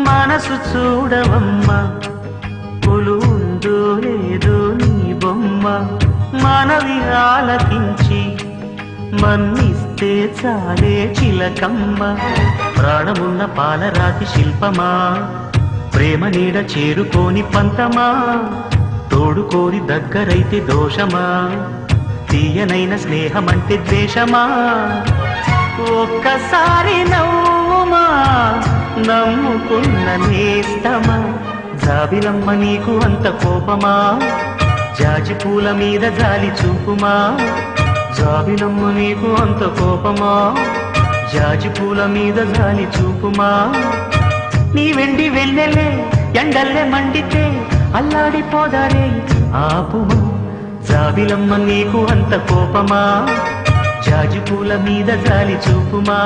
మనసు చూడవమ్మా పులు ఉందో లేదో నీ బొమ్మ మనవి ఆలకించి మన్నిస్తే చాలే చిలకమ్మ ప్రాణమున్న పాలరాతి శిల్పమా ప్రేమ నీడ చేరుకోని పంతమా తోడుకోరి దగ్గరైతే దోషమా తీయనైన స్నేహమంటే ద్వేషమా ఒక్కసారి నవ్వుమా నమ్ముకున్న నేస్తమా జాబిలమ్మ నీకు అంత కోపమా జాజి పూల మీద జాలి చూపుమా జాబిలమ్మ నీకు అంత కోపమా జాజి పూల మీద జాలి చూపుమా నీ వెండి వెన్నెలే ఎండల్లే మండితే అల్లాడిపోదారే ఆపుమా జాబిలమ్మ నీకు అంత కోపమా జాజి పూల మీద జాలి చూపుమా